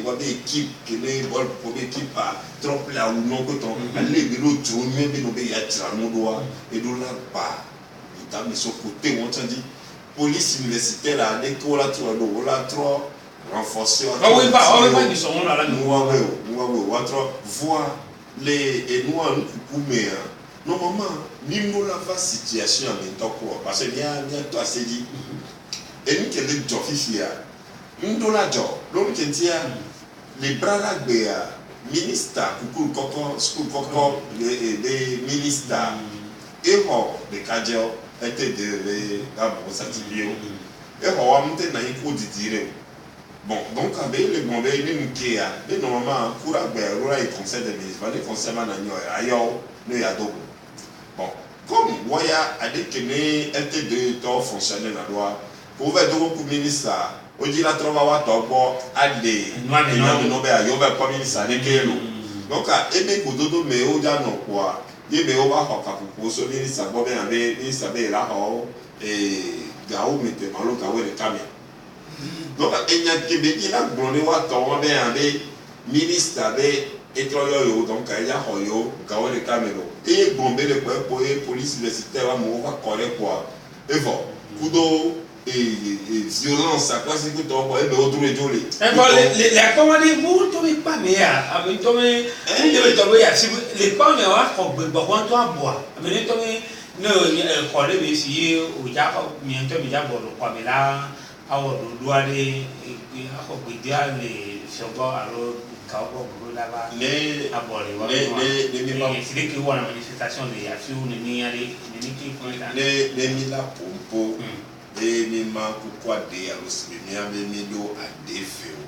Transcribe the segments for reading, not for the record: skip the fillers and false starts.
voit des équipes qui les vol pour équipe à trop là ou non que ton aller de l'autre mais nous il y a tiré mon doigt et nous là pas dans mes côté on t'a dit police universitaire là dès qu'on la trop renforcer ah oui pas ils sont là nous voir les et nous mais normalement nous la face situation en même temps quoi parce que bien toi c'est dit et nous qui les officiers nous la job l'homme qui dit les bras là ministre coucou coco school coco les ministres et les cadres étaient de la bourse et on monte dans une cour de dire bon donc avec les bombes les qui a mais normalement pour avoir le conseil des ministres les conseils ailleurs nous y a donc bon comme voya a dit que les étaient de temps fonctionner la loi pour faire donc pour ministre on dit la travail pour aller non ben il y a pas ministre avec elle donc et bien pour dodo mais au déjà non quoi il mais on va faire pour ce ministre bon ben avec ministre ben là et gao mettez malo gao les caméras donc il y a que ben il a blonné wa ton ben avec ministre avec étoile donc il y a hoyo gao les caméras et bomber le pour police universitaire va mo va correct quoi et bon kudo et violence à quoi c'est que toi et ben autour de joli les commandes vous tombez pas mais avec tomber les pas mais va faut bon toi bois mais tomber ne collé mais si au ja bientôt mais ja bon quoi mais là à on doit aller à faut dire les chevaux alors quand on là-bas les c'est que voilà manifestation de action ni aller ni qui point les mila pompo et les ma pourquoi des alors c'est bien mais do à défait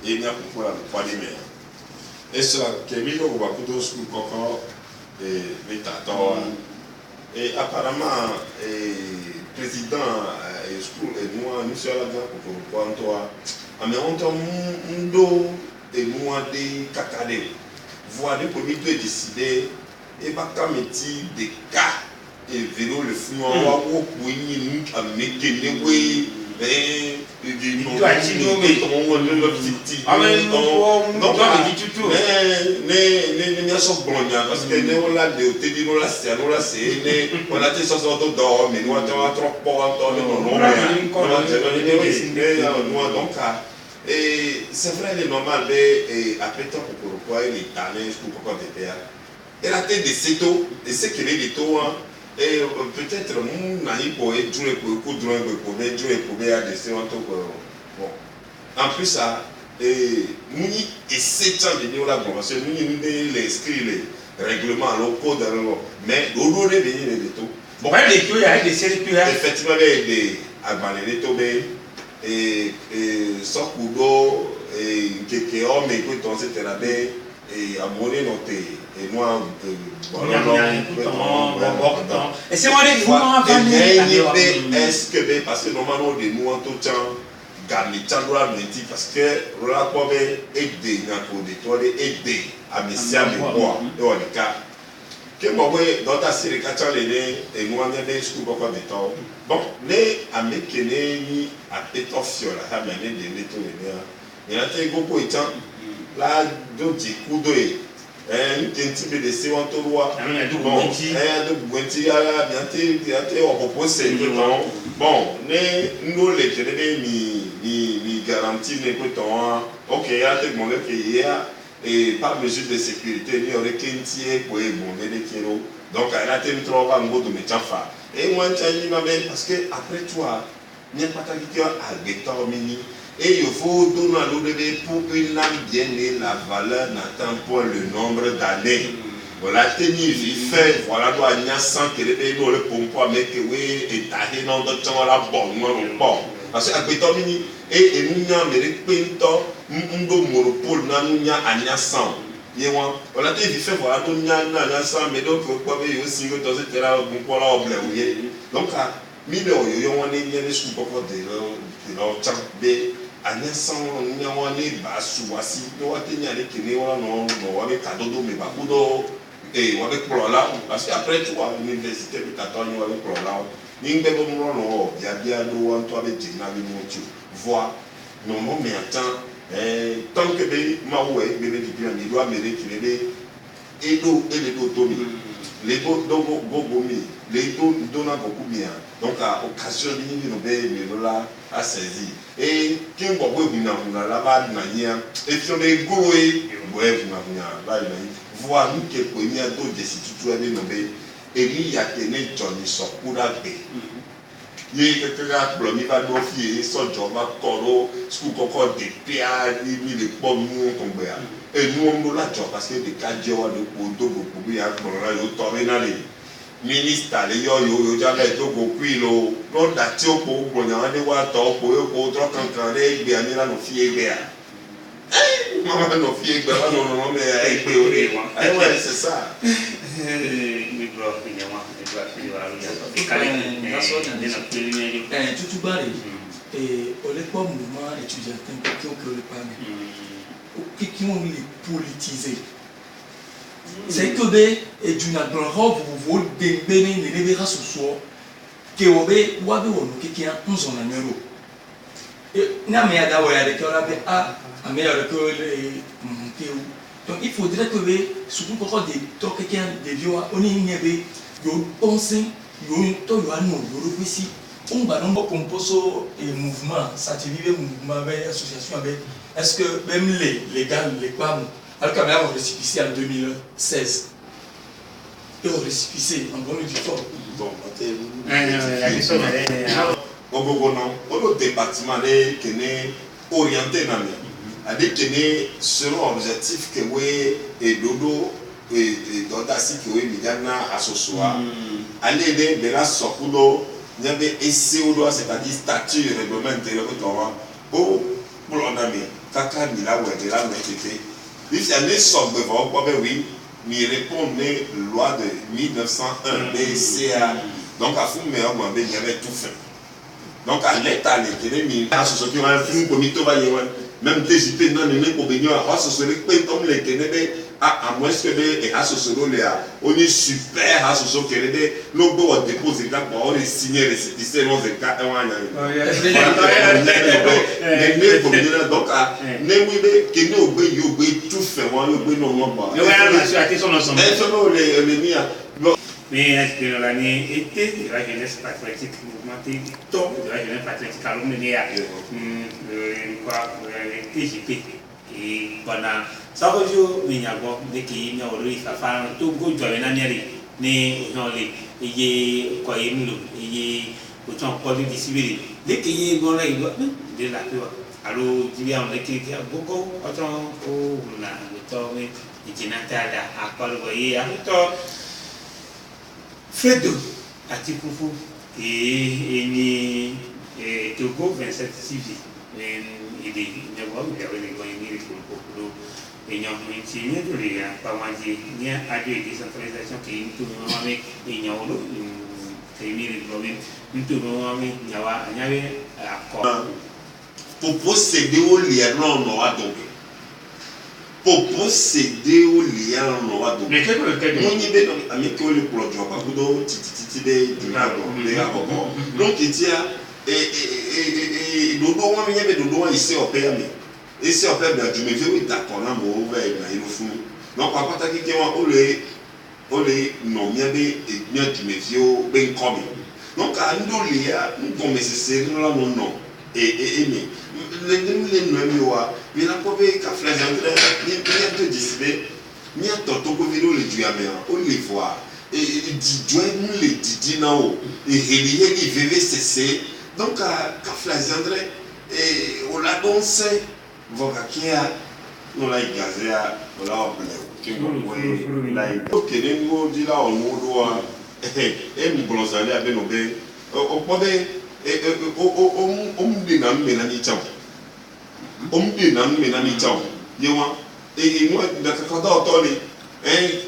et bien pourquoi la pourquoi des mais et ça que milo va plutôt school encore et métator et apparemment président school et moi nous sommes là pour toi mais on tombe ndo et nous a des cacadés voir des premiers de décider et pas comme des cas et vélo le fou en haut pour nous amener les way et du non on le petit non mais sont bons parce que nous là de te dire là c'est on a des choses autour d'or mais nous attend trop pour non donc et c'est vrai les normal et après temps pour pourquoi il est allé pour pourquoi de faire et la tête de Seto de ce qu'il est de toi et peut-être nous n'aille pour être joué pour coudre pour mettre jouer pour bien de ce bon en plus ça et nous et 7 ans de nous là parce que nous les inscrits les règlements locaux mais l'eau de venir de tout bon il y a des séries effectivement des abaner tomber et Sokudo et Kekeom et que ton c'était là et à monnaie noté et moi et c'est moi les est-ce que parce que normalement de nous en tout temps garder chandra menti parce que là pour aider dans de toi aider à messer à moi et on est cas que moi dans ta série quand les et nous on a des school pour de temps bon les américains ni à pétofio là ça bien de tout les il y a des gros points là d'autres coups de un petit peu de séance au roi bon de Bouenti là bientôt on propose bon nous les généraux mi garantie les potents ok il y a des moments qu'il y a et par mesure de sécurité il y aurait qu'un tiers pour bon les kilos donc il y a des trop va ngô de métafa et moi je dis parce que après toi n'y a pas de qui a déterminé et il faut donner à l'eau pour une âme bien née la valeur n'atteint pas le nombre d'années voilà tenir fait voilà doit y a 100 que les nous le pompe mais que oui et tailler dans d'autres temps la bonne bon parce que à déterminer et nous n'y a mérite pinto ndo monopole na nous n'y a anya 100 yewa voilà te fait voilà nous n'y a 100 mais donc quoi mais aussi que dans cette là bon pour la oble donc à mille yo on est bien les sous pour de leur temps anya 100 nous on est bas sous voici nous atteignons les qui on non avec cadeau mais pas kudo et avec pour là parce que après tu vois l'université de Catalogne avec pour là n'ingbe bon non bien bien nous on toi avec Gina vi montu voir non mais attends tant que be ma ouais be di bien mi doit me récupérer et do et les do tomi les do dogo gogomi les do dona beaucoup bien donc à occasion ni no be me là a saisi et qui on bobo na la ba na nia et si on est goé ouais na ba na voir nous que premier do de si tu as no be et il y a que ne Johnny Sokura be ye kekeka blomi ba do fie so joba koro school koko de pia ni le po mu ko gbe ya e nu o la jo parce que de ka je wa de po do go po ya ko ra yo to me na le minister le yo ja le to go kwi lo no da ti o po gbo na de wa to po yo ko tro kankan le gbe ani la no fie gbe ya mama no fie gbe wa no me e gbe o re wa e ouais c'est ça Tutu bari olè pas mouvement étudiant qui ont créé le panel qui ont les politisé c'est que et du na grand robe vous bébé ne levera ce soir que obe wabe wono qui a 11 ans numéro et na me ada wa de que on avait a meilleur que les donc il faudrait que surtout quand des toques qui ont des vieux on y avait yo pensé yo to yo anu yo ici on va non composer et mouvement ça te vive mouvement avec association avec est-ce que même les gars les femmes alors quand même on récépissé en 2016 et on récépissé en bonne du fort bon on département qui est orienté dans avec selon objectif que oui et dodo et d'audace que oui midana asosua aller de la sokudo n'avait essayé c'est-à-dire statut réglementaire pour l'ondami kaka mila ouais de la météo il y a des sommes de voix oui mi répondait loi de 1901 BCA donc à fond meilleur moi il y avait tout fait donc à l'état les télémi association qui ont un film comité va y même TJP non ne ko benyo a associé pe tom le kenebe à moins que et associé là on est super associé kenebe no go déposer là pour on est signé récépissé non c'est cas on a donc à ne oui be que no be yo be tout fait moi yo be non pas yo va sur attention ensemble les mia mais est-ce que l'année était de la jeunesse patriotique mouvementée top de la jeunesse patriotique à l'Oménéa le TJP et pendant ça que je m'y abo dès qu'il y a eu ça fait tout go joie na niari ne non les et quoi il nous et autant quoi de disibili dès qu'il y a bon là il doit de la toi alors tu viens on est qui beaucoup autant pour la le temps mais il n'a pas à quoi le voyer à toi Fredo Atipoufou et ni Togo 27 civils et des n'importe où il y avait les goyens pour et n'y a rien de les pas manger ni à des décentralisation qui tout le monde avec et n'y a pas de problème tout le monde avec n'y avait accord pour posséder au lien non donc pour posséder au lien non donc mais quel est mon idée donc avec le projet pas que titi de donc il y a et dodo on vient de dodo ici au pays et c'est en fait du métier d'accord là mon ouvert là il faut donc par contre qui on les non bien et bien du métier ben comme donc à nous lier nous comme c'est là non et les noms mais la pauvre café ni de display ni à toto ko vidéo le du amé on les voit et dit joie nous les dit non et il VVCC donc à café André et on la danse vocakia on la gazé on la bleu la OK nengo dit là on doit et mi bolosale avec nos bé on peut on na mena ni cham ombi na mena ni cham yewa et moi da ka da otoli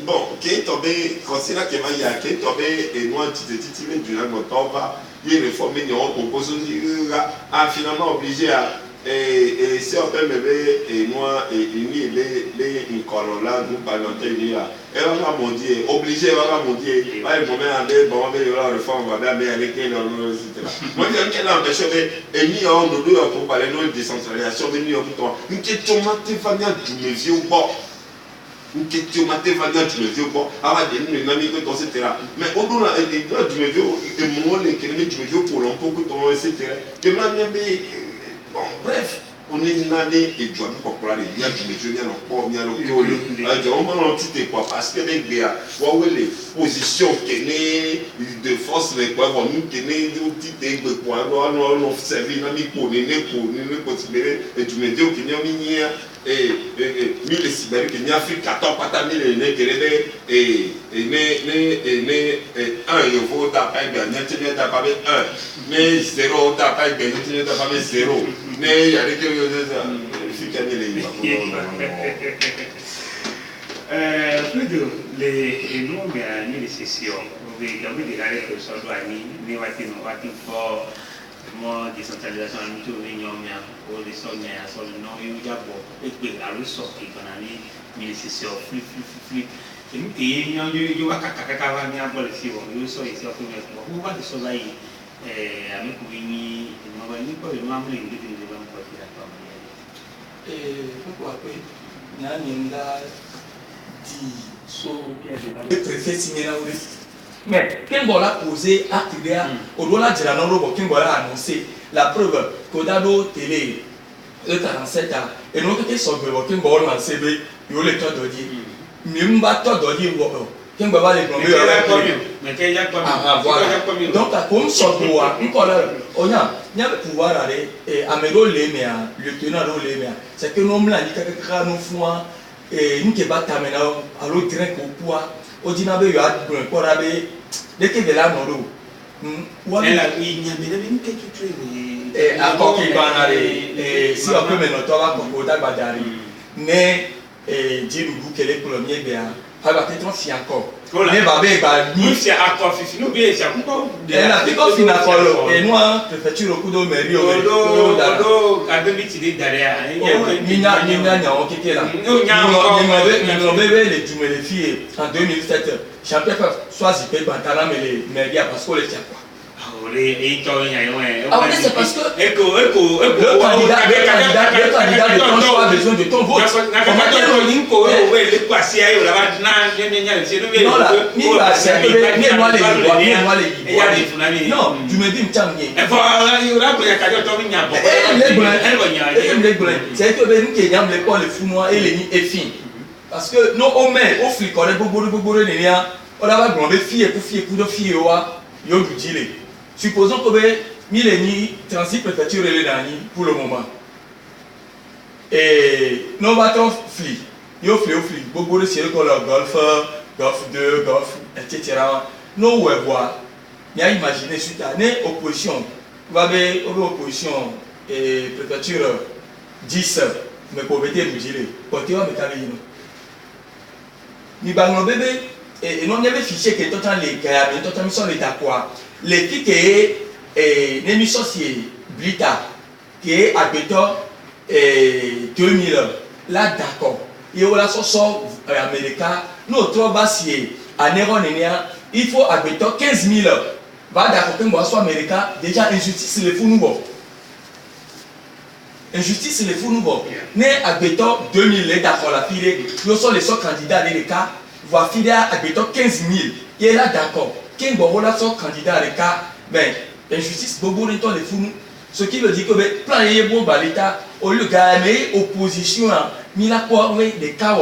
bon ke to be considère que va ya ke to be et moi titi me du na go to va il réformer ni on propose a finalement obligé à et si on peut me lever et moi et ni les incolons là nous parlons de là elle va mon Dieu obligé elle va mon Dieu ouais bon mais aller bon mais la réforme va bien mais avec elle etc. Moi je dis là empêcher et ni on nous doit pour parler de décentralisation mais ni on pour une question matérielle du vieux bon une question matérielle du vieux bon avant de nous n'ami que ton etc. Mais au delà du vieux et moi les qui du vieux pour l'emploi que ton etc. que maintenant bon, bref, on est une année et John Poplar, il y a du métier, il y a encore, il y a le on va en tout quoi, parce que les gars, les positions qui sont de force, les quoi, nous qui sont des petits quoi, nous avons servi, nous avons considéré, et du métier qui est mis, et les Sibériens qui sont Afrique 14, pas ta mille, et un, il faut taper, il taper 1, mais 0, taper, il taper 0. Mais il y a des choses qui sont les noms de les sessions, vous avez des arrêts que ça doit ni pour moi décentralisation à nous réunion pour les sons à son nom il y a bon et puis à le sortir qu'on a mis les sessions flip et nous qui il va caca va bien pour les sessions nous sommes ici au premier fois vous va de choses là avec Winnie on va ni pas le même les de l'homme pour dire et pourquoi que Nanyenda dit le préfet signé là mais quand on l'a posé acte derrière au-delà de la norme quand on l'a annoncé la preuve qu'au dado télé le 47 ans et nous qui sommes quand on l'a lancé il y a le temps de dire même pas temps de dire quand on va les prendre mais qu'il y a pas donc comme ça on a le pouvoir aller et amélo les mais lieutenant les mais c'est que nous là dit que nous font et nous qui bat tamena à l'autre train au poids Odinabe yo adun ko rabe deke de la noro elle a il n'y a même que tu et encore qui banare si on peut maintenant toi ko da badari mais dirugu kele premier bien aba te ton fi encore mais babé ba ni c'est encore fifi nous bien ça encore et la fi ko fi na kolo et moi préfecture ku do mairie o do adebiti de derrière ni nya o keke la ni bébé les tu me les filles en 2007 champion soit zipé bantala mais les mairie parce que les tient quoi c'est parce que le candidat de ton choix a besoin de ton vote. Non, tu me dis c'est que les points les fous noirs et les nids effins. Parce que nous, on met au flic, on est on a grandi fille pour fille pour de fille, yo du gilet. Supposons que Mileni transit préfecture et pour le moment. Et nous battons flics. Yo flics. Beaucoup de séries comme le Golf 2, Golf, etc. Nous voir. Il y a imaginé suite à une opposition. Vous avez une opposition et préfecture 10, mais pour mettre le gilet. Côté on me calme. Ni bang bébé et non il y avait fichier que tout les gars, mais tout mission l'état quoi. Les filles qui est l'émission c'est Blita qui est à béton 2000 là d'accord il y a la sort américain nous trois bassiers à Néron il faut à béton 15 000 va d'accord que moi soit américain déjà injustice les fous nous bon injustice les fous nous bon né à béton 2000 d'accord la fille nous sommes les seuls candidats les cas va filer à béton 15 000 il est là d'accord qui bon voilà son candidat les cas ben injustice bobo de toi les fous ce qui veut dire que plan est bon balita au lieu gagner opposition ni la quoi oui des cas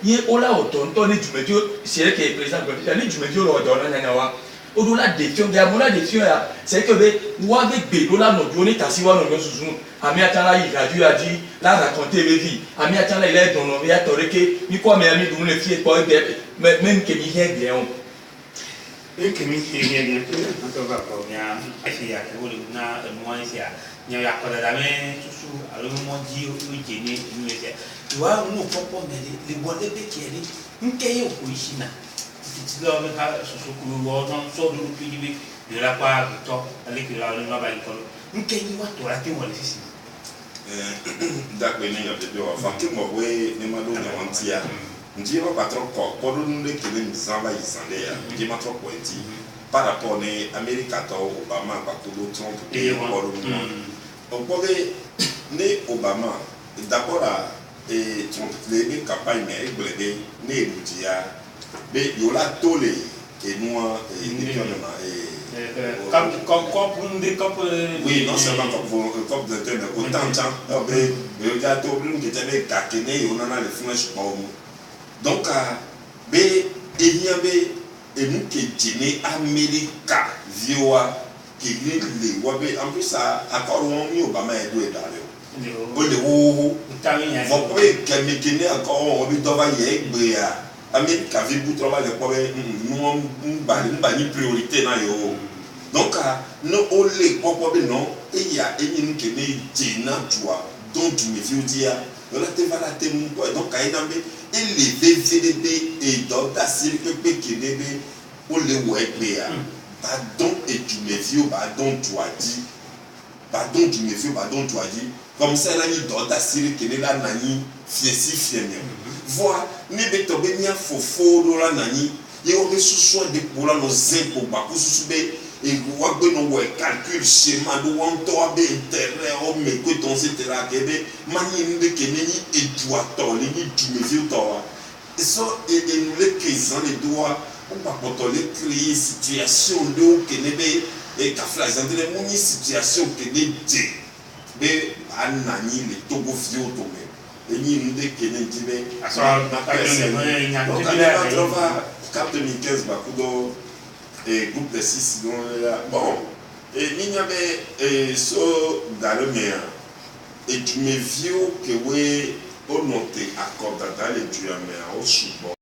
il est au là au tonton du médio c'est le qui est président du médio le donne nanawa au-delà des fions des amona des fions c'est que ou avec bédo là nous donner tasiwa nous sous ami atala il a dû a dit là raconter les vies ami atala il est donné à toreke ni quoi mais ami donner les filles quoi même que il est bien et que mi bien on te va pas bien essayer à trouver na moi ici il y a pas d'amener tout alors moi dit oui gagner nous c'est tu vois nous propos les boîtes de qui est une caille au ici na tu dois mettre sur ce que nous voyons sur le pays de la part de toi avec la on va pas l'école une caille moi toi là tu vois ici d'accord ni ya bebe wa fa ke mo we ne ma do ne wantia ndi wa patron ko ko do ne ke ne mizamba yisande ya ndi ma tro pointi par rapport ne America to Obama ba ko do Trump e ko do on ko ne Obama d'accord et Trump les campagne mais glede ne mutia be yola tole et moi et oui, non seulement comme de temps autant de temps mais il y a tout le monde qui était caquené on en a les flèches pas donc b il y avait et nous qui dîner America vioa qui les wabe en plus ça accord on Obama est doué dans le le wo vous pouvez que encore on doit y être America vit pour travailler nous bani priorité na yo donc no ole popo be no e ya enyi nke na jina joa donc tu me viens dire la te va la te mon donc aïe nambe élevé VDB et d'autres assis que kenebe ole webe ya pardon et tu me viens pardon toi dit pardon tu me viens pardon toi dit comme ça là ni d'autres assis que la nani fiesi fiemia voir ni betobe ni fofo do la nani ye o be susu de pour la nos impôts ba ko susu be et wa be no we calcul schéma do won to be intérêt o me ko ton etc ke be mani ni ke ni et doit to ni tu me viens to et so et nous les 15 ans les doigts on pas pour les créer situation de ke ne be et ka fragante les moni situation ke ne dé be anani le togo fio to me et ni nous de ke ne dibe Cap 2015 bakudo et groupe de 6 bon et il y avait so dans le mien et tu me viens que oui on note accord dans les tu as mais au support